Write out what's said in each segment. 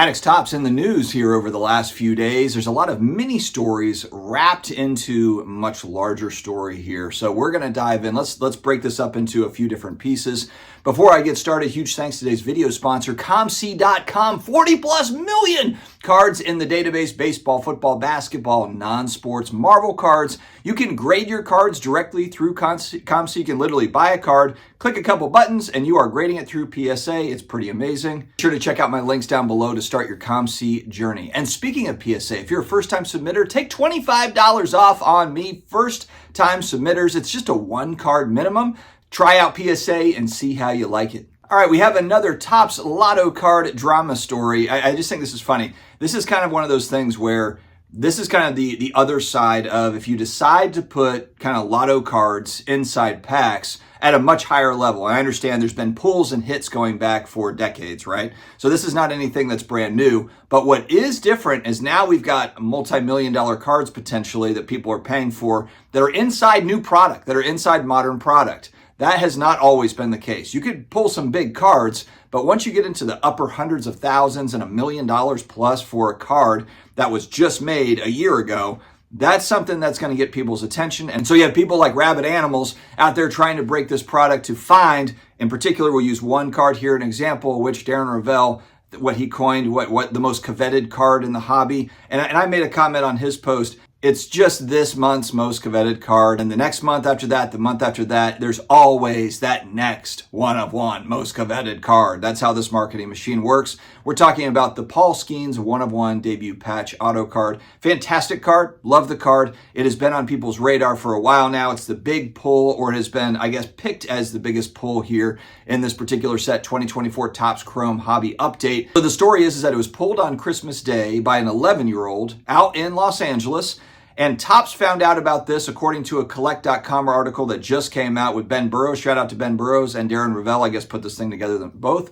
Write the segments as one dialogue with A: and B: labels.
A: Fanatics Topps in the news here over the last few days. There's a lot of mini stories wrapped into a much larger story here. So we're going to dive in. Let's break this up into a few different pieces. Before I get started, huge thanks to today's video sponsor, COMC.com. 40 plus million cards in the database: baseball, football, basketball, non-sports, Marvel cards. You can grade your cards directly through COMC. You can literally buy a card, click a couple buttons, and you are grading it through PSA. It's pretty amazing. Be sure to check out my links down below to start your COMC journey. And speaking of PSA, if you're a first-time submitter, take $25 off on me. First-time submitters, it's just a one-card minimum. Try out PSA and see how you like it. All right, we have another Topps Lotto card drama story. I just think this is funny. This is kind of one of those things where this is kind of the other side of if you decide to put kind of Lotto cards inside packs at a much higher level. I understand there's been pulls and hits going back for decades, right? So this is not anything that's brand new. But what is different is now we've got multi-million-dollar cards potentially that people are paying for that are inside new product, that are inside modern product. That has not always been the case. You could pull some big cards, but once you get into the upper hundreds of thousands and $1 million plus for a card that was just made a year ago, that's something that's going to get people's attention. And so you have people like rabid animals out there trying to break this product to find, in particular, we'll use one card here, an example, which Darren Ravel, what he coined, what the most coveted card in the hobby. And I made a comment on his post. It's just this month's most coveted card. And the next month after that, the month after that, there's always that next one of one most coveted card. That's how this marketing machine works. We're talking about the Paul Skenes one of one debut patch auto card. Fantastic card. Love the card. It has been on people's radar for a while now. It's the big pull, or it has been, I guess, picked as the biggest pull here in this particular set 2024 Topps Chrome Hobby Update. So the story is that it was pulled on Christmas Day by an 11-year-old out in Los Angeles. And Topps found out about this according to a Collect.com article that just came out with Ben Burrows. Shout out to Ben Burrows and Darren Ravel, I guess, put this thing together, them both.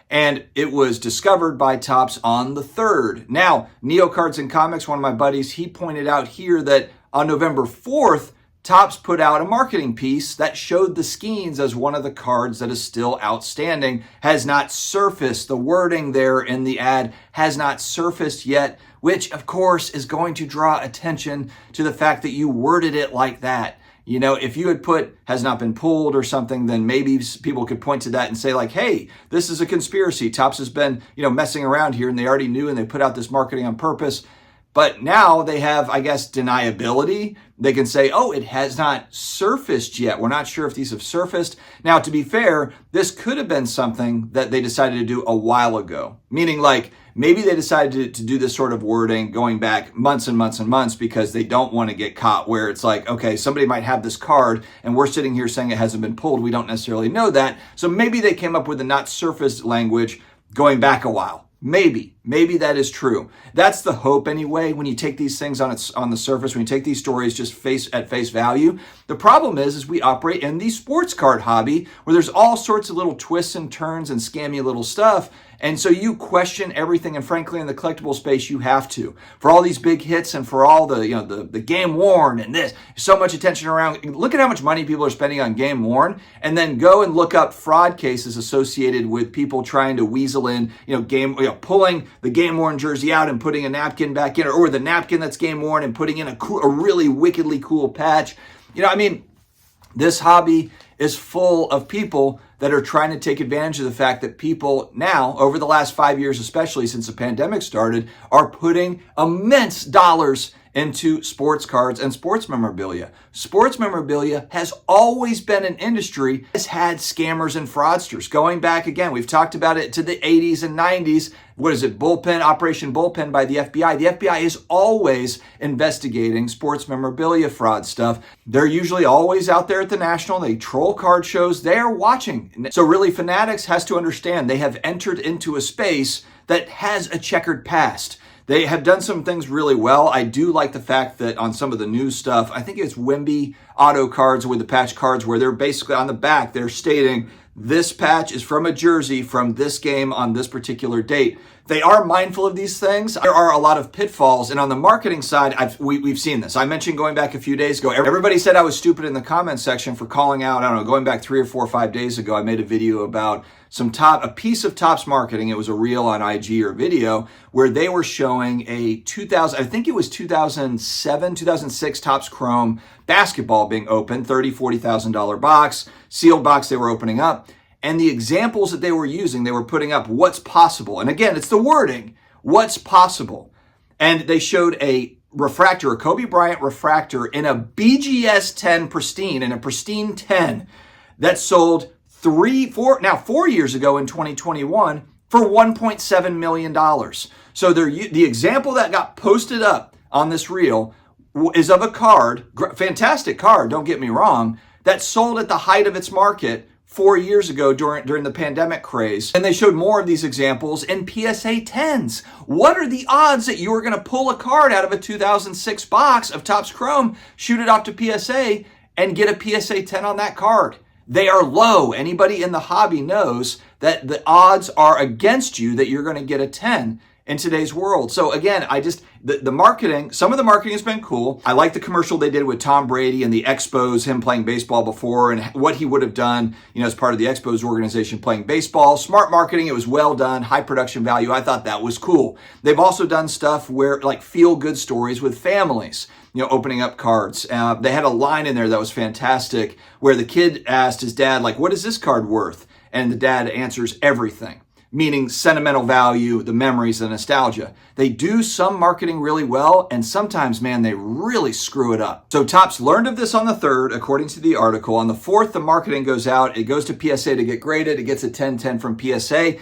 A: And it was discovered by Topps on the 3rd. Now, Neo Cards and Comics, one of my buddies, he pointed out here that on November 4th, Topps put out a marketing piece that showed the Skenes as one of the cards that is still outstanding, has not surfaced. The wording there in the ad has not surfaced yet, which of course is going to draw attention to the fact that you worded it like that. You know, if you had put has not been pulled or something, then maybe people could point to that and say like, hey, this is a conspiracy. Topps has been, messing around here, and they already knew, and they put out this marketing on purpose. But now they have, I guess, deniability. They can say, oh, it has not surfaced yet. We're not sure if these have surfaced. Now, to be fair, this could have been something that they decided to do a while ago. Meaning like maybe they decided to do this sort of wording going back months and months and months because they don't want to get caught where it's like, okay, somebody might have this card and we're sitting here saying it hasn't been pulled. We don't necessarily know that. So maybe they came up with the not surfaced language going back a while. Maybe that is true. That's the hope anyway. When you take these things on the surface, when you take these stories just at face value, the problem is we operate in the sports card hobby where there's all sorts of little twists and turns and scammy little stuff. And so you question everything. And frankly, in the collectible space, you have to. For all these big hits and for all the game worn and this, so much attention around. Look at how much money people are spending on game worn, and then go and look up fraud cases associated with people trying to weasel in, pulling the game worn jersey out and putting a napkin back in, or the napkin that's game worn and putting in a really wickedly cool patch. This hobby is full of people that are trying to take advantage of the fact that people now, over the last 5 years, especially since the pandemic started, are putting immense dollars into sports cards and sports memorabilia. Sports memorabilia has always been an industry that has had scammers and fraudsters. Going back again, we've talked about it to the 80s and 90s. What is it? Operation Bullpen by the FBI. The FBI is always investigating sports memorabilia fraud stuff. They're usually always out there at the National. They troll card shows. They are watching. So really, Fanatics has to understand they have entered into a space that has a checkered past. They have done some things really well. I do like the fact that on some of the news stuff, I think it's Wimby auto cards with the patch cards where they're basically on the back, they're stating this patch is from a jersey from this game on this particular date. they are mindful of these things. There are a lot of pitfalls. And on the marketing side, we've seen this. I mentioned going back a few days ago, everybody said I was stupid in the comment section for calling out, I don't know, going back 3 or 4 or 5 days ago, I made a video about a piece of Topps marketing. It was a reel on IG or video where they were showing a 2007, 2006 Topps Chrome basketball being opened, $30,000, $40,000 box, sealed box they were opening up. And the examples that they were using, they were putting up what's possible. And again, it's the wording, what's possible. And they showed a refractor, a Kobe Bryant refractor in a BGS 10 pristine, in a pristine 10 that sold 4 years ago in 2021 for $1.7 million. So the example that got posted up on this reel is of a card, fantastic card, don't get me wrong, that sold at the height of its market 4 years ago during the pandemic craze. And they showed more of these examples in PSA 10s. What are the odds that you are going to pull a card out of a 2006 box of Topps Chrome, shoot it off to PSA, and get a PSA 10 on that card? They are low. Anybody in the hobby knows that the odds are against you that you're going to get a 10 in today's world. So again, the marketing, some of the marketing has been cool. I like the commercial they did with Tom Brady and the Expos, him playing baseball before and what he would have done, as part of the Expos organization playing baseball. Smart marketing. It was well done, high production value. I thought that was cool. They've also done stuff where like feel good stories with families, opening up cards. They had a line in there that was fantastic where the kid asked his dad, like, what is this card worth? And the dad answers everything, meaning sentimental value, the memories, the nostalgia. They do some marketing really well, and sometimes, man, they really screw it up. So Topps learned of this on the 3rd, according to the article. On the 4th, the marketing goes out. It goes to PSA to get graded. It gets a 10-10 from PSA.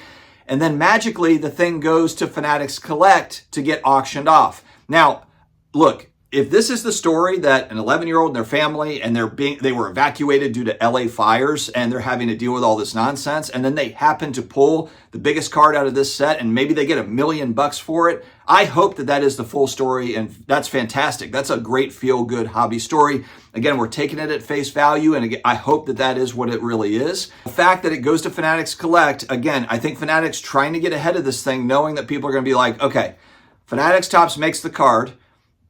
A: And then magically, the thing goes to Fanatics Collect to get auctioned off. Now, look, if this is the story that an 11-year-old and their family and they were evacuated due to LA fires and they're having to deal with all this nonsense, and then they happen to pull the biggest card out of this set and maybe they get $1 million for it, I hope that is the full story, and that's fantastic. That's a great feel-good hobby story. Again, we're taking it at face value, and again, I hope that is what it really is. The fact that it goes to Fanatics Collect, again, I think Fanatics trying to get ahead of this thing, knowing that people are going to be like, okay, Fanatics Topps makes the card,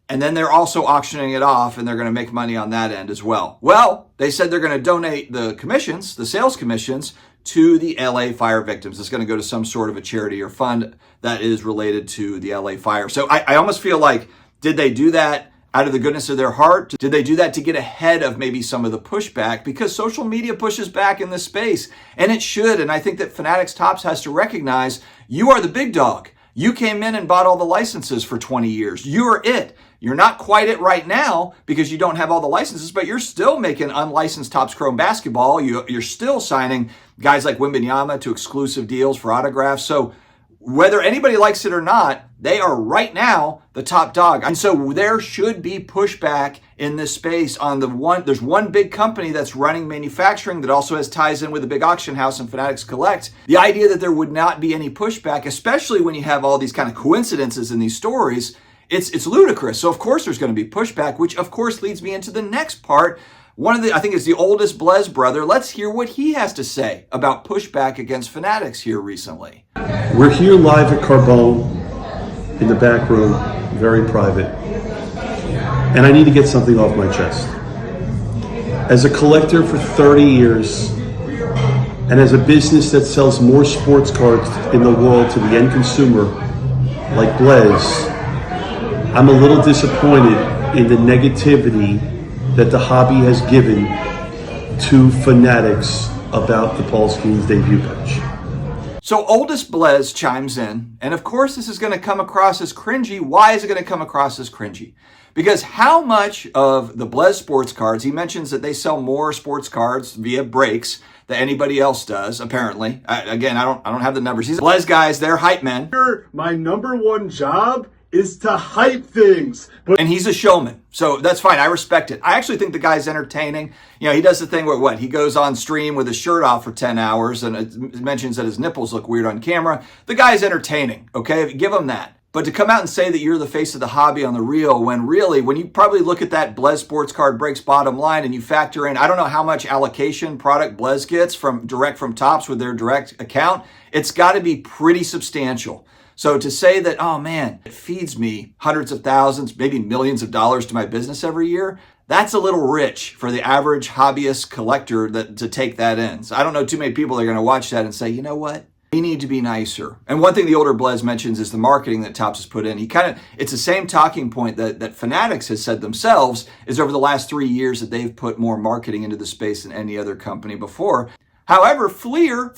A: and then they're also auctioning it off and they're going to make money on that end as well. Well, they said they're going to donate the commissions, the sales commissions, to the LA fire victims. It's going to go to some sort of a charity or fund that is related to the LA fire. So I almost feel like, did they do that out of the goodness of their heart? Did they do that to get ahead of maybe some of the pushback? Because social media pushes back in this space, and it should. And I think that Fanatics Topps has to recognize you are the big dog. You came in and bought all the licenses for 20 years. You're it. You're not quite it right now because you don't have all the licenses, but you're still making unlicensed Topps Chrome basketball. You're still signing guys like Wembanyama to exclusive deals for autographs. So whether anybody likes it or not, they are right now the top dog. And so there should be pushback in this space on there's one big company that's running manufacturing that also has ties in with a big auction house and Fanatics Collect. The idea that there would not be any pushback, especially when you have all these kind of coincidences in these stories, it's ludicrous. So of course there's going to be pushback, which of course leads me into the next part. I think it's the oldest Blez brother. Let's hear what he has to say about pushback against Fanatics here recently.
B: We're here live at Carbone in the back room, very private. And I need to get something off my chest. As a collector for 30 years, and as a business that sells more sports cards in the world to the end consumer, like Blez, I'm a little disappointed in the negativity that the hobby has given to Fanatics about the Skenes Debut Patch.
A: So oldest Blez chimes in, and of course this is going to come across as cringy. Why is it going to come across as cringy? Because how much of the Blez sports cards, he mentions that they sell more sports cards via breaks than anybody else does, apparently. I don't have the numbers. He's Blez guys, they're hype men.
C: My number one job is to hype things.
A: And he's a showman, so that's fine. I respect it. I actually think the guy's entertaining. He does the thing where he goes on stream with his shirt off for 10 hours and it mentions that his nipples look weird on camera. The guy's entertaining, okay? Give him that. But to come out and say that you're the face of the hobby on the reel, when you probably look at that Blez sports card breaks bottom line and you factor in, I don't know how much allocation product Blez gets direct from Topps with their direct account. It's got to be pretty substantial. So to say that, oh man, it feeds me hundreds of thousands, maybe millions of dollars to my business every year, that's a little rich for the average hobbyist collector to take that in. So I don't know too many people that are going to watch that and say, you know what? We need to be nicer. And one thing the older Blaise mentions is the marketing that Topps has put in. It's the same talking point that Fanatics has said themselves is over the last 3 years that they've put more marketing into the space than any other company before. However, Fleer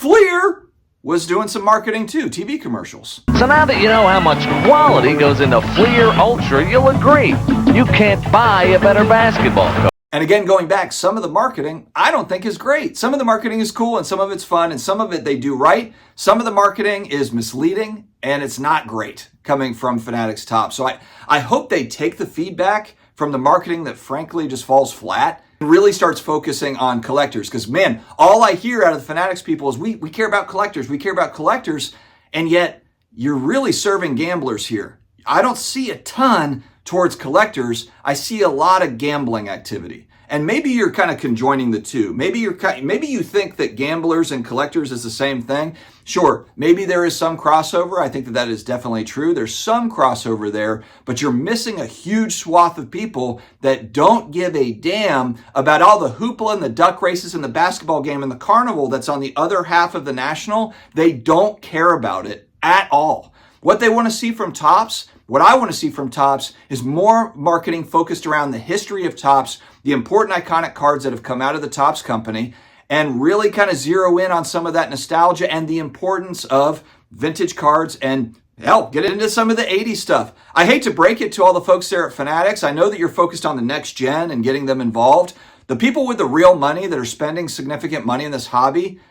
A: was doing some marketing too, TV commercials.
D: So now that you know how much quality goes into Fleer Ultra, you'll agree, you can't buy a better basketball coach.
A: And again, going back, some of the marketing I don't think is great. Some of the marketing is cool and some of it's fun and some of it they do right. Some of the marketing is misleading and it's not great coming from Fanatics Topps. So I hope they take the feedback from the marketing that frankly just falls flat and really starts focusing on collectors. Because man, all I hear out of the Fanatics people is we care about collectors, we care about collectors, and yet you're really serving gamblers here. I don't see a ton towards collectors. I see a lot of gambling activity. And maybe you're kind of conjoining the two. Maybe you think that gamblers and collectors is the same thing. Sure, maybe there is some crossover. I think that is definitely true. There's some crossover there, but you're missing a huge swath of people that don't give a damn about all the hoopla and the duck races and the basketball game and the carnival that's on the other half of the national. They don't care about it at all. What they want to see from Topps, what I want to see from Topps is more marketing focused around the history of Topps, the important iconic cards that have come out of the Topps company, and really kind of zero in on some of that nostalgia and the importance of vintage cards and hell, get into some of the 80s stuff. I hate to break it to all the folks there at Fanatics. I know that you're focused on the next gen and getting them involved. The people with the real money that are spending significant money in this hobby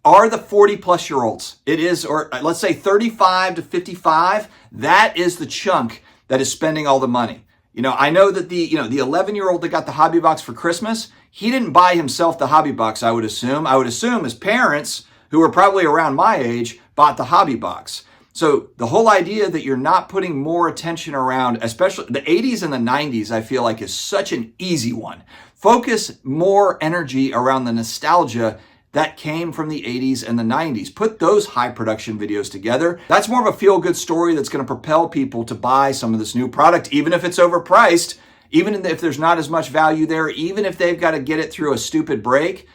A: are the 40-plus-year-olds. It is, or let's say 35 to 55, that is the chunk that is spending all the money. You know, I know that the 11-year-old that got the hobby box for Christmas, he didn't buy himself the hobby box, I would assume. I would assume his parents, who are probably around my age, bought the hobby box. So the whole idea that you're not putting more attention around, especially the 80s and the 90s, I feel like is such an easy one. Focus more energy around the nostalgia that came from the 80s and the 90s. Put those high production videos together. That's more of a feel-good story that's going to propel people to buy some of this new product, even if it's overpriced, even if there's not as much value there, even if they've got to get it through a stupid break.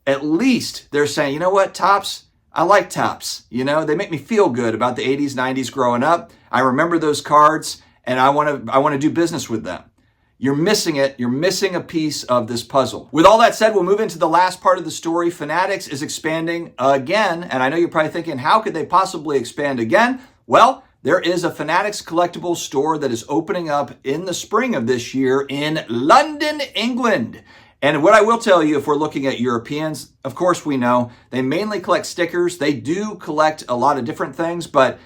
A: At least they're saying, you know what, Topps, I like Topps. You know, they make me feel good about the 80s, 90s growing up. I remember those cards and I want to do business with them. You're missing it. You're missing a piece of this puzzle. With all that said, we'll move into the last part of the story. Fanatics is expanding again. And I know you're probably thinking, how could they possibly expand again? Well, there is a Fanatics collectibles store that is opening up in the spring of this year in London, England. And what I will tell you, if we're looking at Europeans, of course we know they mainly collect stickers. They do collect a lot of different things, but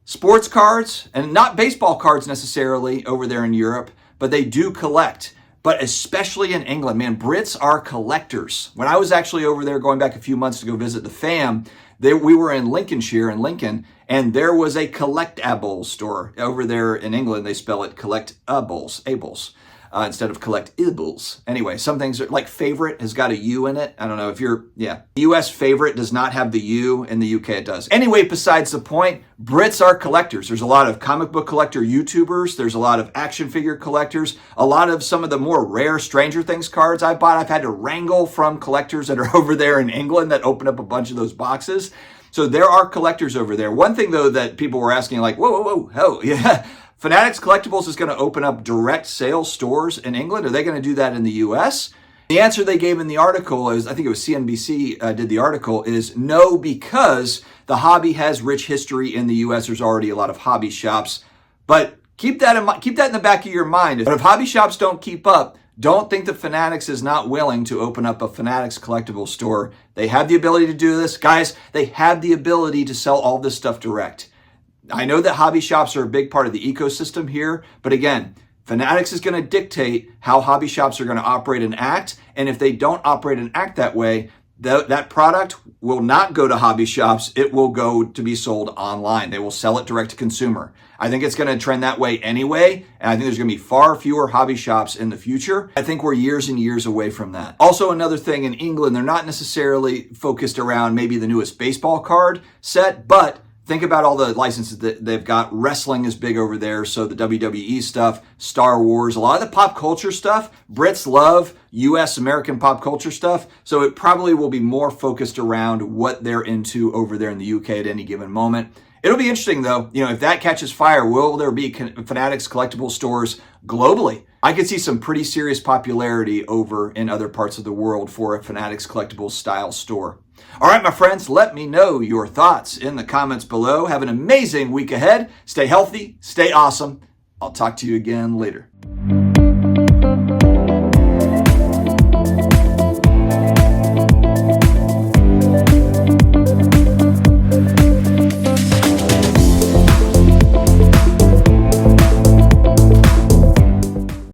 A: sports cards, and not baseball cards necessarily over there in Europe, but they do collect. But especially in England, man, Brits are collectors. When I was actually over there going back a few months to go visit the fam, we were in Lincolnshire, in Lincoln, and there was a collectibles store. Over there in England, they spell it collectables, instead of collectibles. Anyway, some things are like favorite has got a U in it. I don't know if the US favorite does not have the U. In the UK it does. Anyway, besides the point, Brits are collectors. There's a lot of comic book collector YouTubers. There's a lot of action figure collectors. A lot of some of the more rare Stranger Things cards I bought, I've had to wrangle from collectors that are over there in England that open up a bunch of those boxes. So there are collectors over there. One thing though that people were asking like, whoa, yeah. Fanatics Collectibles is going to open up direct sales stores in England. Are they going to do that in the US? The answer they gave in the article is, I think it was CNBC did the article, is no, because the hobby has rich history in the US. There's already a lot of hobby shops. But keep that in the back of your mind. But if hobby shops don't keep up, don't think that Fanatics is not willing to open up a Fanatics collectible store. They have the ability to do this. Guys, they have the ability to sell all this stuff direct. I know that hobby shops are a big part of the ecosystem here, but again, Fanatics is going to dictate how hobby shops are going to operate and act, and if they don't operate and act that way, that product will not go to hobby shops. It will go to be sold online. They will sell it direct to consumer. I think it's going to trend that way anyway, and I think there's going to be far fewer hobby shops in the future. I think we're years and years away from that. Also, another thing in England, they're not necessarily focused around maybe the newest baseball card set, but Think about all the licenses that they've got. Wrestling is big over there, so the WWE stuff, Star Wars, a lot of the pop culture stuff. Brits love US American pop culture stuff, so it probably will be more focused around what they're into over there in the UK at any given moment. It'll be interesting though, if that catches fire, will there be Fanatics collectible stores globally? I could see some pretty serious popularity over in other parts of the world for a Fanatics collectibles style store. All right, my friends, let me know your thoughts in the comments below. Have an amazing week ahead. Stay healthy, stay awesome. I'll talk to you again later.